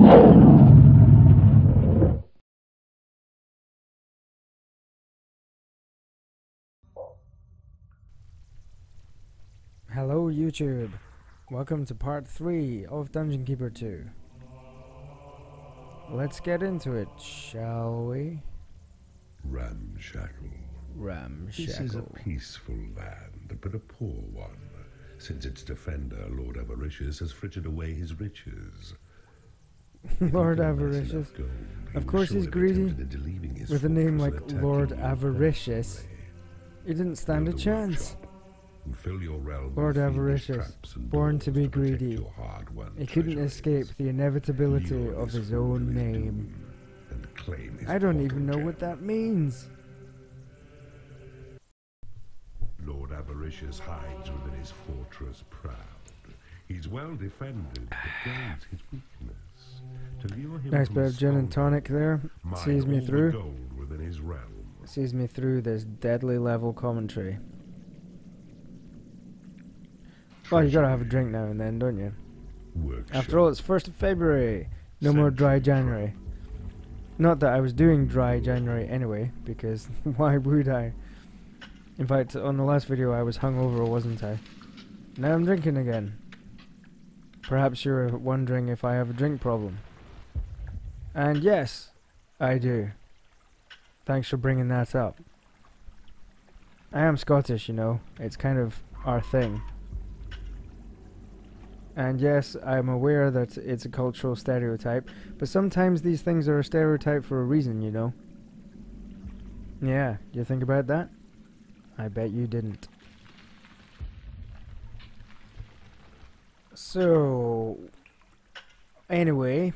Hello YouTube, welcome to part 3 of Dungeon Keeper 2. Let's get into it, shall we? Ramshackle. This is a peaceful land, but a poor one, since its defender, Lord Avaricious, has frittered away his riches. Lord Avaricious? Of course he's greedy. With a name like Lord Avaricious, he didn't stand a chance. Lord Avaricious, born to be greedy, he couldn't escape the inevitability of his own name. I don't even know what that means. Lord Avaricious hides within his fortress proud. He's well defended, but gains his weakness. To lure him nice bit of gin and tonic there. Sees me through. Sees me through this deadly level commentary. Well, you gotta have a drink now and then, don't you? After all, it's 1st of February. No more dry January. Not that I was doing dry January anyway, because why would I? In fact, on the last video I was hungover, wasn't I? Now I'm drinking again. Perhaps you're wondering if I have a drink problem. And yes, I do. Thanks for bringing that up. I am Scottish, you know. It's kind of our thing. And yes, I'm aware that it's a cultural stereotype, but sometimes these things are a stereotype for a reason, you know. Yeah, you think about that? I bet you didn't. So, anyway,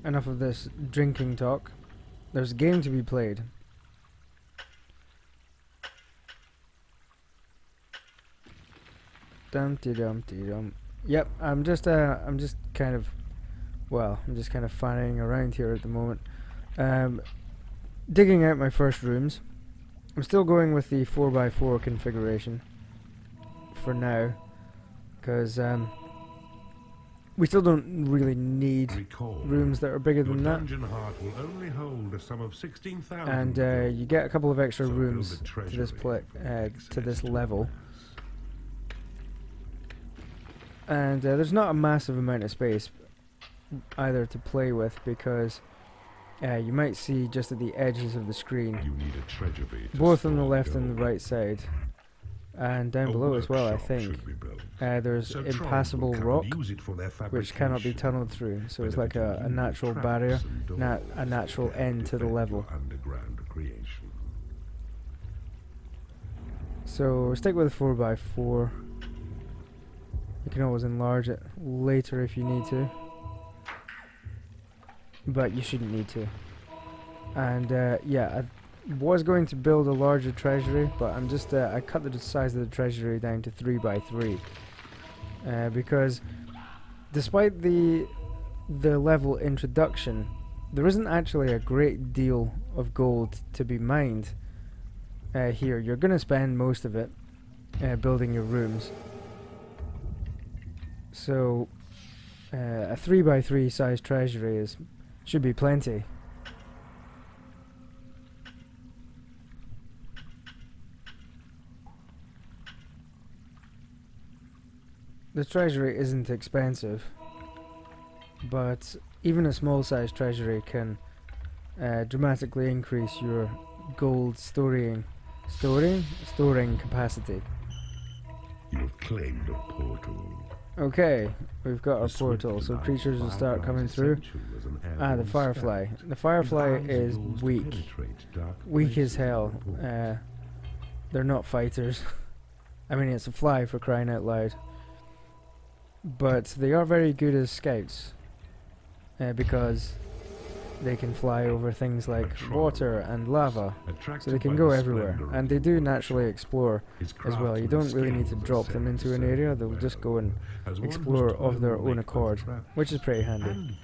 enough of this drinking talk. There's a game to be played. Dumpty dumpty dum. Yep, I'm just kind of fanning around here at the moment. Digging out my first rooms. I'm still going with the 4x4 configuration for now, because we still don't really need rooms that are bigger than that. And you get a couple of extra rooms to this level. And there's not a massive amount of space either to play with, because you might see just at the edges of the screen, both on the left and the right side, and down below as well, I think. There's impassable rock, which cannot be tunneled through, so it's like a natural barrier, not a natural end to the level. So stick with 4x4. You can always enlarge it later if you need to, but you shouldn't need to. And yeah, I was going to build a larger treasury, but I'm just I cut the size of the treasury down to 3x3 because despite the level introduction, there isn't actually a great deal of gold to be mined here. You're gonna spend most of it building your rooms. So, a 3x3 size treasury should be plenty. The treasury isn't expensive, but even a small size treasury can dramatically increase your gold storing capacity. You've claimed a portal. Okay, we've got our portal, so creatures will start coming through. Ah, the firefly. The firefly is weak. Weak as hell. They're not fighters. I mean, it's a fly, for crying out loud. But they are very good as scouts, because they can fly over things like water and lava, so they can go everywhere, and they do naturally explore as well. You don't really need to drop them into an area, they'll just go and explore of their own accord, which is pretty handy.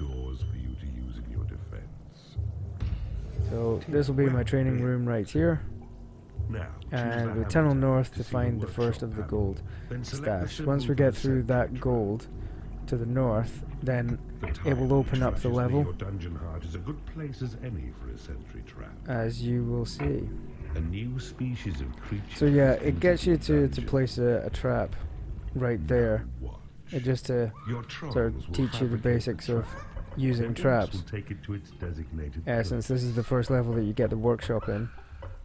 So this will be my training room right here, and we tunnel north to find the first of the gold stash. Once we get through that gold, to the north, then it will open up the level, your dungeon heart is a good place as any for a sentry trap. as you will see. A new species of creature. So yeah, it gets you to place a trap right there. It just to sort of teach you the basics of using traps. Since this is the first level that you get the workshop in.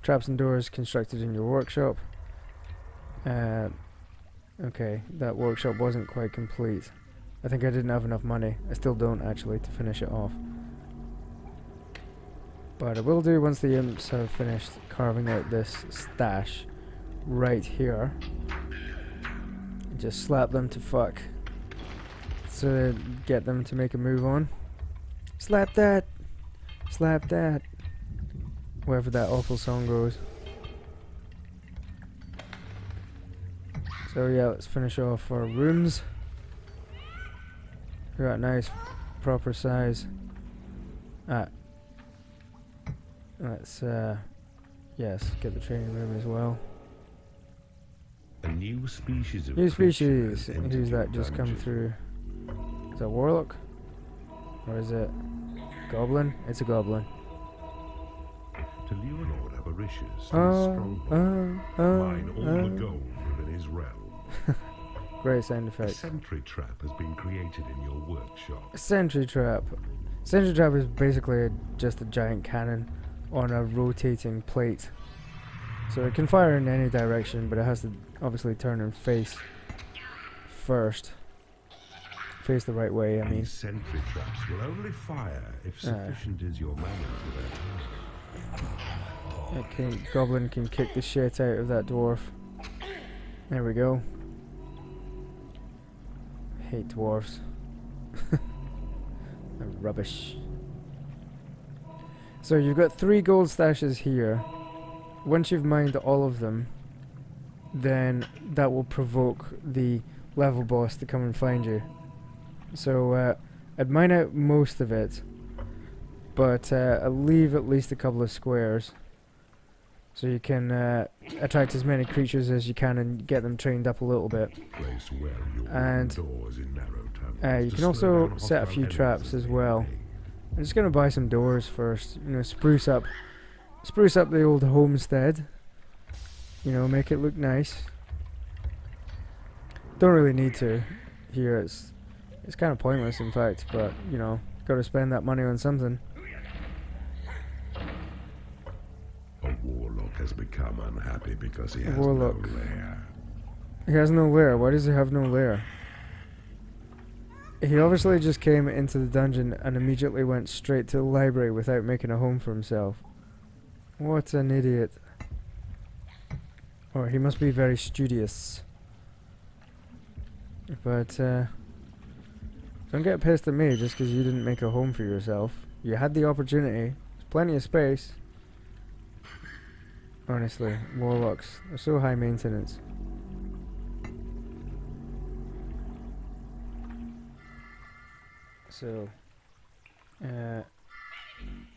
Traps and doors constructed in your workshop. Okay, that workshop wasn't quite complete. I think I didn't have enough money. I still don't actually to finish it off. But I will do once the imps have finished carving out this stash right here. Just slap them to fuck. So get them to make a move on. Slap that! Slap that! Wherever that awful song goes. So yeah, let's finish off our rooms. We got a nice proper size. Let's yes, get the training room as well. A new species of Who's that just come through? Is that Warlock? Or is it Goblin? It's a Goblin. To lure Lord Avaricious to his stronghold, mine all the gold within his realm. Great sound A effects. sentry trap has been created in your workshop. A sentry trap. Sentry trap is basically just a giant cannon on a rotating plate. So it can fire in any direction, but it has to obviously turn and face first. Face the right way, I mean. These sentry traps will only fire if sufficient is your mana for their power. Goblin can kick the shit out of that dwarf. There we go. Hate dwarves. They're rubbish. So you've got 3 gold stashes here. Once you've mined all of them, then that will provoke the level boss to come and find you. So I'd mine out most of it, but I'll leave at least a couple of squares so you can attract as many creatures as you can and get them trained up a little bit. And you can also set a few traps as well. I'm just gonna buy some doors first, you know, spruce up the old homestead, you know, make it look nice. Don't really need to here. It's kind of pointless, in fact, but you know, got to spend that money on something. A warlock has become unhappy because he has no lair. He has no lair. Why does he have no lair? He obviously just came into the dungeon and immediately went straight to the library without making a home for himself. What an idiot. Or he must be very studious. But don't get pissed at me just because you didn't make a home for yourself. You had the opportunity. There's plenty of space. Honestly, warlocks are so high maintenance. So,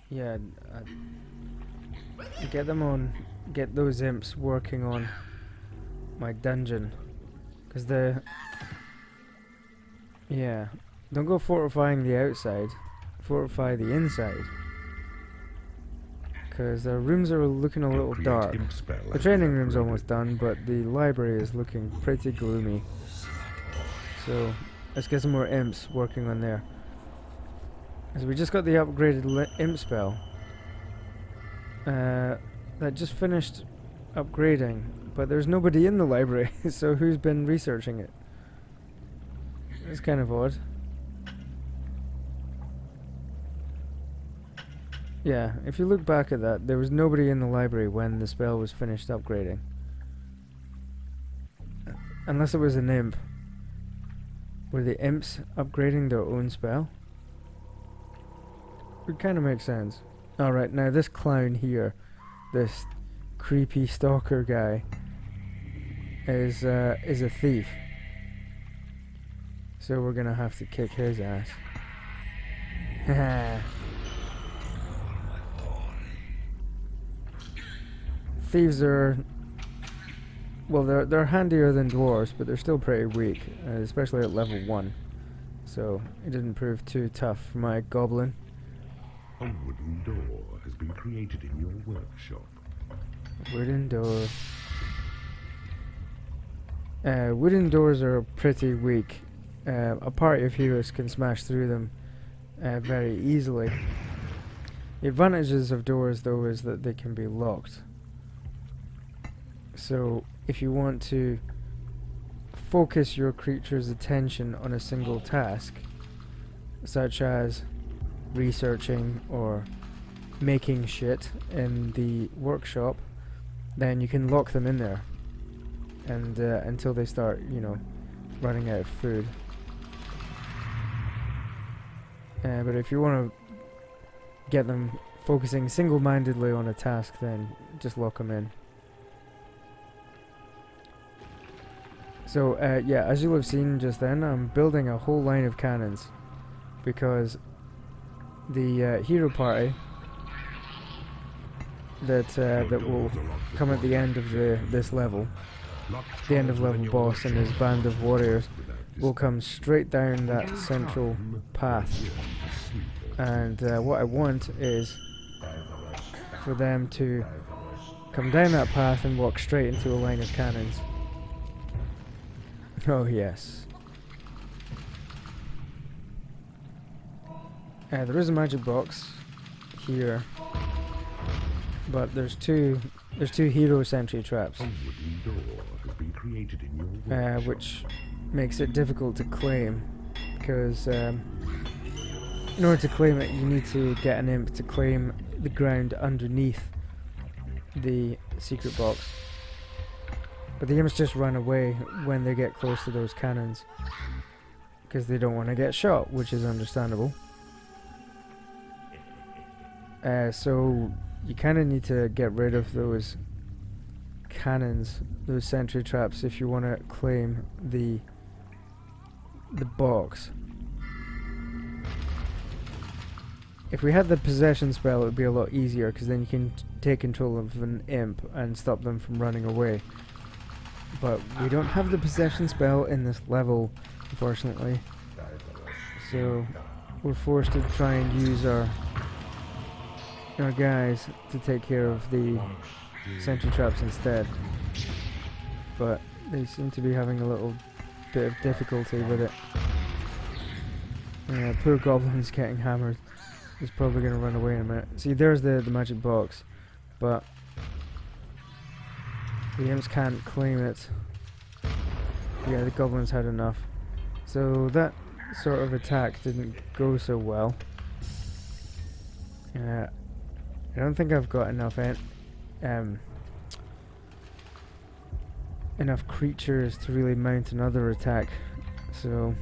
yeah, get those imps working on my dungeon, because don't go fortifying the outside, fortify the inside, because the rooms are looking a little dark. The training room's almost done, but the library is looking pretty gloomy, so let's get some more imps working on there. So we just got the upgraded imp spell that just finished upgrading, but there's nobody in the library, so who's been researching it? It's kind of odd. Yeah, if you look back at that, there was nobody in the library when the spell was finished upgrading. Unless it was an imp. Were the imps upgrading their own spell? It kind of makes sense. Alright, now this clown here, this creepy stalker guy, is a thief. So we're gonna have to kick his ass. Thieves are, well, they're handier than dwarves, but they're still pretty weak, especially at level 1. so it didn't prove too tough for my goblin. A wooden door has been created in your workshop. Wooden door. Wooden doors are pretty weak. A party of heroes can smash through them very easily. The advantages of doors, though, is that they can be locked. So if you want to focus your creature's attention on a single task, such as researching or making shit in the workshop, then you can lock them in there and until they start, you know, running out of food. But if you want to get them focusing single-mindedly on a task, then just lock them in. So yeah, as you'll have seen just then, I'm building a whole line of cannons because the hero party that will come at the end of this level, the end of level boss and his band of warriors, will come straight down that central path. And what I want is for them to come down that path and walk straight into a line of cannons. Oh yes. There is a magic box here, but there's two hero sentry traps, which makes it difficult to claim, because in order to claim it you need to get an imp to claim the ground underneath the secret box. But the imps just run away when they get close to those cannons, because they don't want to get shot, which is understandable. So you kind of need to get rid of those cannons, those sentry traps, if you want to claim the box. If we had the possession spell, it would be a lot easier, because then you can take control of an imp and stop them from running away. But we don't have the possession spell in this level, unfortunately. So we're forced to try and use our guys to take care of the sentry traps instead. But they seem to be having a little bit of difficulty with it. Poor goblin's getting hammered. He's probably going to run away in a minute. See, there's the magic box, but the imps can't claim it. Yeah, the goblins had enough. So that sort of attack didn't go so well. I don't think I've got enough enough creatures to really mount another attack. So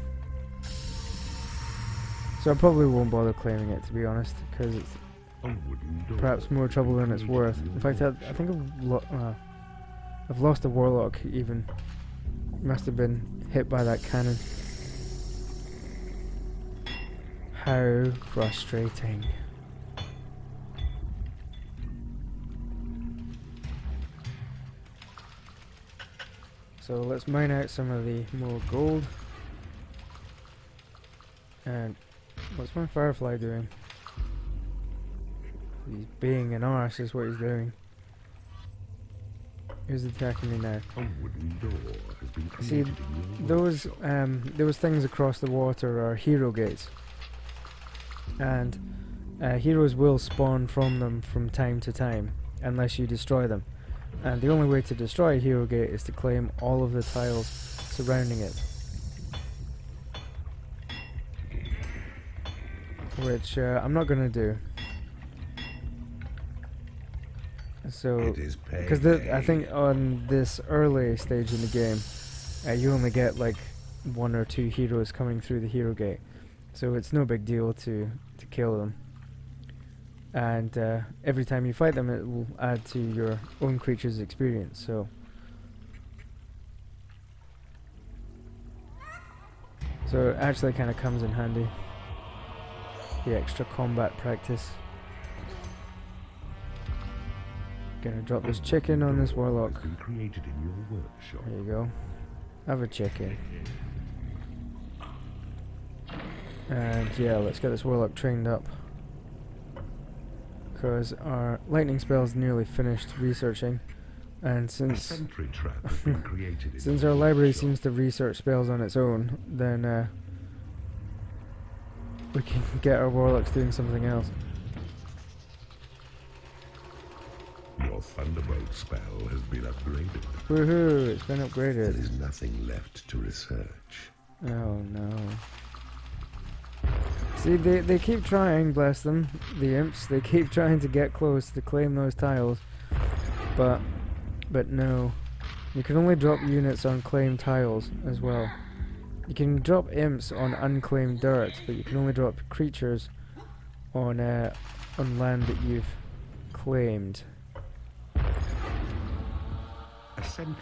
I probably won't bother claiming it, to be honest, because it's perhaps more trouble than it's worth. In fact, I think I've lost a warlock even. Must have been hit by that cannon. How frustrating. So let's mine out some of the more gold. And what's my firefly doing? He's being an arse is what he's doing. Who's attacking me now? See, those things across the water are hero gates. And heroes will spawn from them from time to time, unless you destroy them. And the only way to destroy a hero gate is to claim all of the tiles surrounding it. Which I'm not going to do. So, because I think on this early stage in the game, you only get like 1 or 2 heroes coming through the hero gate. So it's no big deal to kill them. And every time you fight them, it will add to your own creature's experience. So it actually kind of comes in handy, the extra combat practice. Gonna drop this chicken on this warlock. There you go. Have a chicken. And yeah, let's get this warlock trained up. Because our lightning spell's nearly finished researching. And since since our library seems to research spells on its own, then we can get our warlocks doing something else. Your thunderbolt spell has been upgraded. Woohoo! It's been upgraded. There is nothing left to research. Oh no. See, they keep trying, bless them, the imps. They keep trying to get close to claim those tiles, but no. You can only drop units on claimed tiles as well. You can drop imps on unclaimed dirt, but you can only drop creatures on land that you've claimed.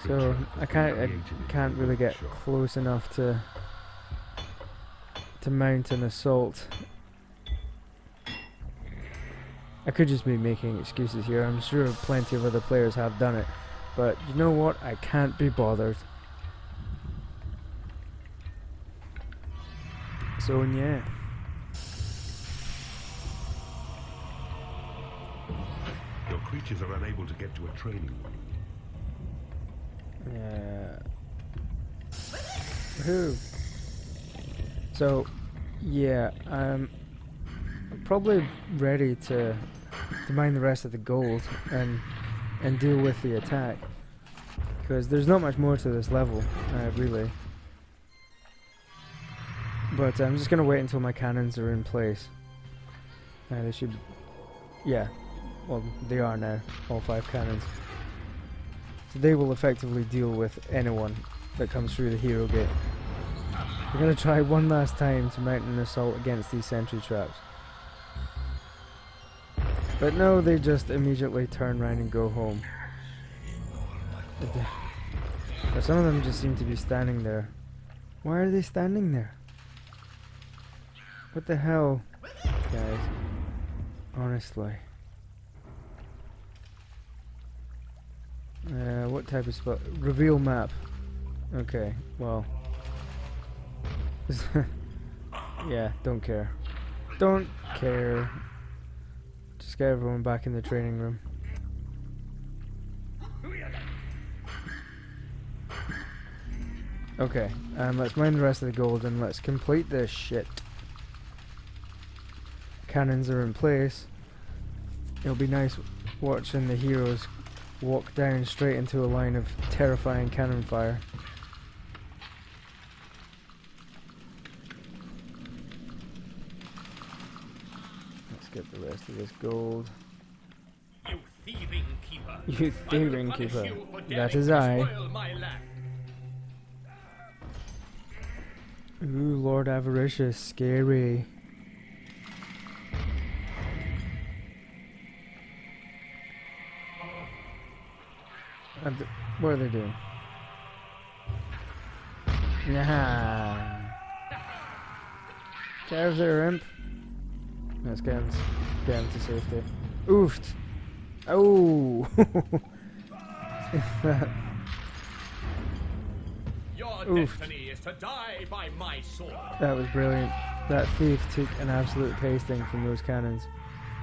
So I can't really get close enough to mount an assault. I could just be making excuses here. I'm sure plenty of other players have done it, but you know what? I can't be bothered. So yeah. Your creatures are unable to get to a training room. Woohoo! So, yeah, I'm probably ready to mine the rest of the gold and deal with the attack, because there's not much more to this level, really. But I'm just gonna wait until my cannons are in place. They should, yeah, well, they are now, all 5 cannons. So they will effectively deal with anyone that comes through the hero gate. We're going to try one last time to mount an assault against these sentry traps. But no, they just immediately turn around and go home. But some of them just seem to be standing there. Why are they standing there? What the hell, guys? Honestly. What type of spell? Reveal map. Okay, well. Yeah, don't care. Don't care. Just get everyone back in the training room. Okay, let's mine the rest of the gold and let's complete this shit. Cannons are in place. It'll be nice watching the heroes walk down straight into a line of terrifying cannon fire. Let's get the rest of this gold. You thieving keeper! You thieving keeper! That is I. Ooh, Lord Avaricious, scary. What are they doing? Yeah. Get out of there, imp. Let's get him to safety. Oofed. Oh. Your destiny is to die by my sword. That was brilliant. That thief took an absolute pasting from those cannons.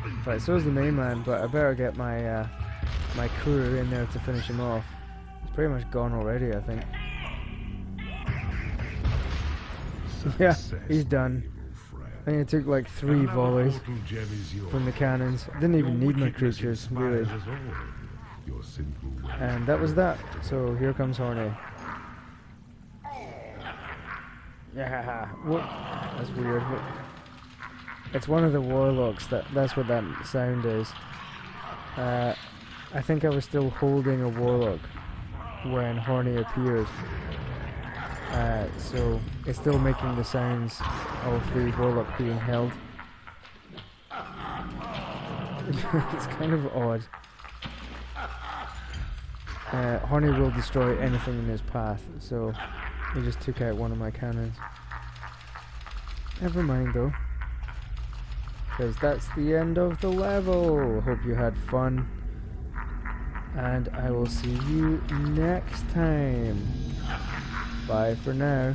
In fact, so is the main man, but I better get my my crew in there to finish him off. He's pretty much gone already, I think. Yeah, he's done. I think it took like 3 volleys from the cannons. Didn't even need my creatures, really. And that was that. So here comes Horny. Yeah, what? That's weird. It's one of the warlocks. That's what that sound is. I think I was still holding a warlock when Horny appeared. So it's still making the sounds of the warlock being held. It's kind of odd. Horny will destroy anything in his path, so he just took out one of my cannons. Never mind though, because that's the end of the level. Hope you had fun, and I will see you next time. Bye for now.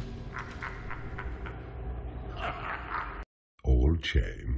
chain.